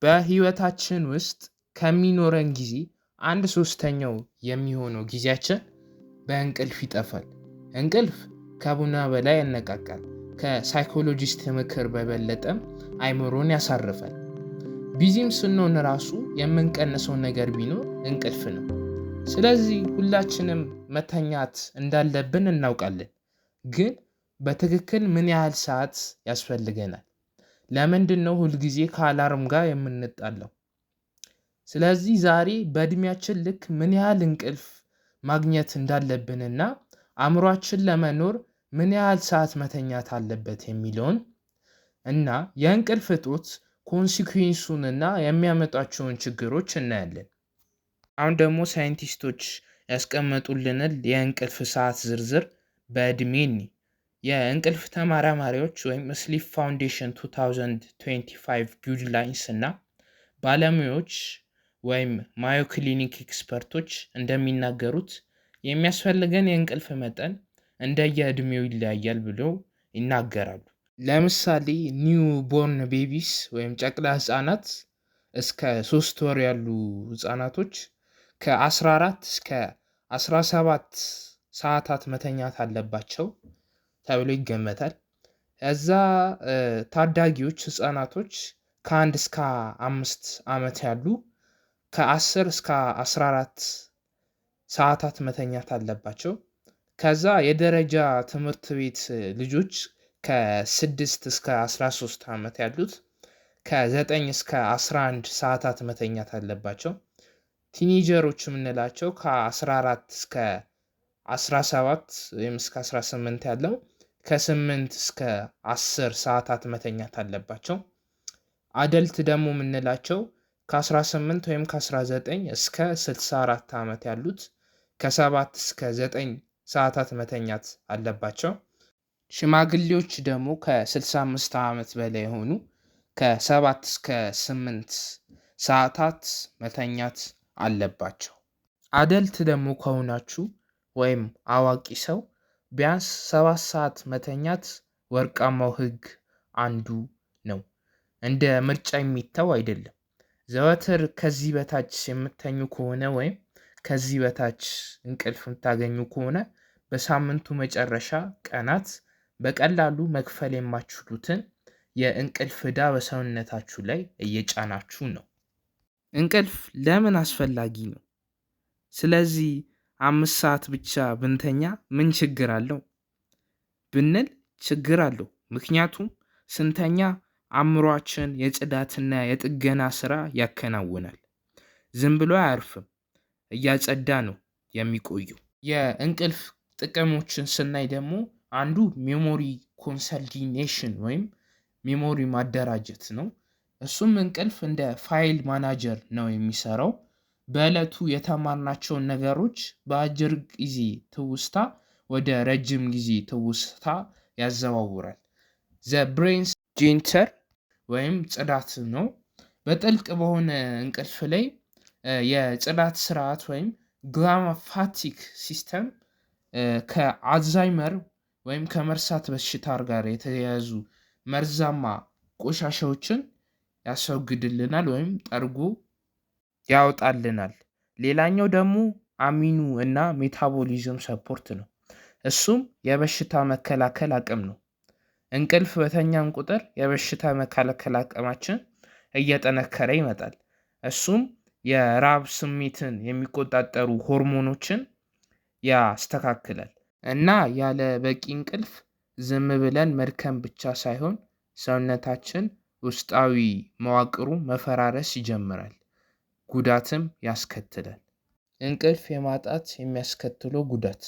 በህይወታችን ውስጥ ከሚኖረን ጊዜ 1/3 የሚሆነው ጊዜያችን በእንቅልፍ ይጠፋል። እንቅልፍ ከቡና በላይ ያነቃቃል። ከሳይኮሎጂስት ምክር በበለጠም አይምሮን ያሳርፋል። ቢዚም ስንሆን ራሱ የምንቀንሰው ነገር ቢኖር እንቅልፍ ነው። ስለዚህ ሁላችንም መተኛት እንዳለብን እናውቃለን። ግን በትክክል ምን ያህል ሰዓት ያስፈልገናል? ለምንድነው ሁልጊዜ ከአላርም ጋር የምንጣለው? ስለዚህ ዛሬ በእድሜያችን ልክ ምን ያህል እንቅልፍ ማግኘት እንዳለብንና አእምሯችን ለመኖር ምን ያህል ሰዓት መተኛት አለበት የሚለውን እና የእንቅልፍ እጦት ኮንሲኩዌንሱንና የሚያመጣቸውን ችግሮች እናያለን። አሁን ደግሞ ሳይንቲስቶች ያስቀመጡልንን የእንቅልፍ ሰዓት ዝርዝር በእድሜ የእንቅልፍ ተመራማሪዎች ወይም ስሊፕ ፋውንዴሽን 2025 ጉይድላይንስ እና ባለሙያዎች ወይም ማዮ ክሊኒክ ኤክስፐርቶች እንደሚናገሩት የሚያስፈልገን የእንቅልፍ መጠን እንደየእድሜው ይለያያል ብለው ይናገራሉ። ለምሳሌ ኒው ቦርን ቤቢስ ወይም ጨቅላ ህፃናት እስከ 3 ወር ያሉ ህፃናቶች ከ14 እስከ 17 ሰዓታት መተኛት አለባቸው ተብሎ ይገመታል። እዛ ታዳጊዎች ህፃናቶች ከ1 እስከ 5 ዓመት ያሉ ከ10 እስከ 14 ሰዓታት መተኛት አለባቸው። ከዛ የደረጃ ትምህርት ቤት ልጆች ከ6 እስከ 13 ዓመት ያሉት ከ9 እስከ 11 ሰዓታት መተኛት አለባቸው። ቲኔጀሮች የምንላቸው ከ14 እስከ 17 ወይም እስከ 18 ያለው ከ8 እስከ 10 ሰዓታት መተኛት አለባቸው። አደልት ደግሞ የምንላቸው ከ18 ወይም ከ19 እስከ 64 ዓመት ያሉት ከ7 እስከ 9 ሰዓታት መተኛት አለባቸው። ሽማግሌዎች ደግሞ ከ65 ዓመት በላይ የሆኑ ከ7 እስከ 8 ሰዓታት መተኛት አለባቸው። አደልት ደግሞ ከሆናችሁ ወይም አዋቂ ሰው ቢያንስ 7 ሰዓት መተኛት ወርቃማው ህግ አንዱ ነው። እንደ ምርጫ የሚተው አይደለም። ዘወትር ከዚህ በታች የምተኙ ከሆነ ወይም ከዚህ በታች እንቅልፍ የምታገኙ ከሆነ በሳምንቱ መጨረሻ ቀናት በቀላሉ መክፈል የማትችሉትን የእንቅልፍ ዕዳ በሰውነታችሁ ላይ እየጫናችሁ ነው። እንቅልፍ ለምን አስፈላጊ ነው? ስለዚህ 5 ሰዓት ብቻ ብንተኛ ምን ችግር አለው ብንል ችግር አለው። ምክንያቱም ስንተኛ አእምሯችን የጽዳትና የጥገና ስራ ያከናውናል። ዝም ብሎ አያርፍም፣ እያጸዳ ነው የሚቆየው። የእንቅልፍ ጥቅሞችን ስናይ ደግሞ አንዱ ሜሞሪ ኮንሰልቲኔሽን ወይም ሜሞሪ ማደራጀት ነው። እሱም እንቅልፍ እንደ ፋይል ማናጀር ነው የሚሰራው። በዕለቱ የተማርናቸውን ነገሮች በአጭር ጊዜ ትውስታ ወደ ረጅም ጊዜ ትውስታ ያዘዋውራል። ዘ ብሬንስ ጄንተር ወይም ጽዳት ነው። በጥልቅ በሆነ እንቅልፍ ላይ የጽዳት ስርዓት ወይም ግላማፋቲክ ሲስተም ከአልዛይመር ወይም ከመርሳት በሽታ ጋር የተያያዙ መርዛማ ቆሻሻዎችን ያስወግድልናል ወይም ጠርጎ ያወጣልናል። ሌላኛው ደግሞ አሚኑ እና ሜታቦሊዝም ሰፖርት ነው። እሱም የበሽታ መከላከል አቅም ነው። እንቅልፍ በተኛን ቁጥር የበሽታ መከላከል አቅማችን እየጠነከረ ይመጣል። እሱም የራብ ስሜትን የሚቆጣጠሩ ሆርሞኖችን ያስተካክላል። እና ያለ በቂ እንቅልፍ ዝም ብለን መድከም ብቻ ሳይሆን ሰውነታችን ውስጣዊ መዋቅሩ መፈራረስ ይጀምራል፣ ጉዳትም ያስከትላል። እንቅልፍ የማጣት የሚያስከትለው ጉዳት።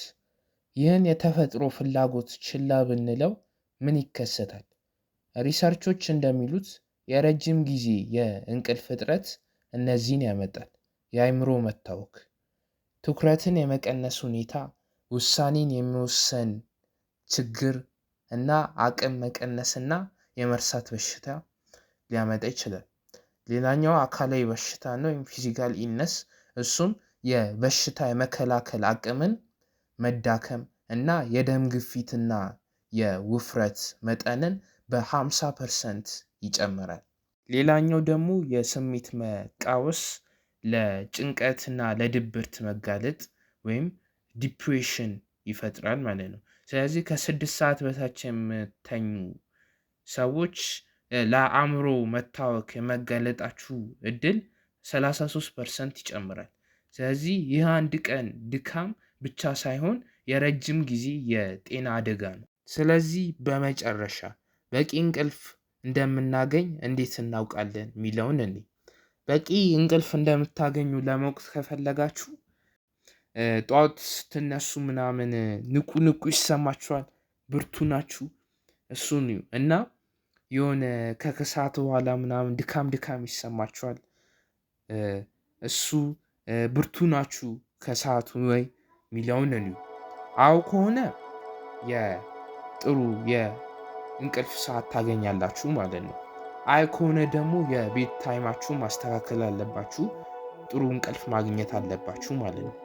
ይህን የተፈጥሮ ፍላጎት ችላ ብንለው ምን ይከሰታል? ሪሰርቾች እንደሚሉት የረጅም ጊዜ የእንቅልፍ እጥረት እነዚህን ያመጣል። የአእምሮ መታወክ፣ ትኩረትን የመቀነስ ሁኔታ፣ ውሳኔን የመወሰን ችግር እና አቅም መቀነስና የመርሳት በሽታ ሊያመጣ ይችላል። ሌላኛው አካላዊ በሽታ ነው ወይም ፊዚካል ኢልነስ። እሱም የበሽታ የመከላከል አቅምን መዳከም እና የደም ግፊትና የውፍረት መጠንን በ50% ይጨምራል። ሌላኛው ደግሞ የስሜት መቃወስ ለጭንቀትና ለድብርት መጋለጥ ወይም ዲፕሬሽን ይፈጥራል ማለት ነው። ስለዚህ ከ6 ሰዓት በታች የምተኙ ሰዎች ለአእምሮ መታወክ የመጋለጣችሁ እድል 33% ይጨምራል። ስለዚህ ይህ አንድ ቀን ድካም ብቻ ሳይሆን የረጅም ጊዜ የጤና አደጋ ነው። ስለዚህ በመጨረሻ በቂ እንቅልፍ እንደምናገኝ እንዴት እናውቃለን የሚለውን እንይ። በቂ እንቅልፍ እንደምታገኙ ለማወቅ ከፈለጋችሁ ጠዋት ስትነሱ ምናምን ንቁ ንቁ ይሰማችኋል፣ ብርቱ ናችሁ፣ እሱን እዩ እና የሆነ ከከሰዓት በኋላ ምናምን ድካም ድካም ይሰማችኋል፣ እሱ ብርቱ ናችሁ ከሰዓቱ ወይ የሚለውን እዩ። አዎ ከሆነ የጥሩ የእንቅልፍ ሰዓት ታገኛላችሁ ማለት ነው። አይ ከሆነ ደግሞ የቤት ታይማችሁን ማስተካከል አለባችሁ፣ ጥሩ እንቅልፍ ማግኘት አለባችሁ ማለት ነው።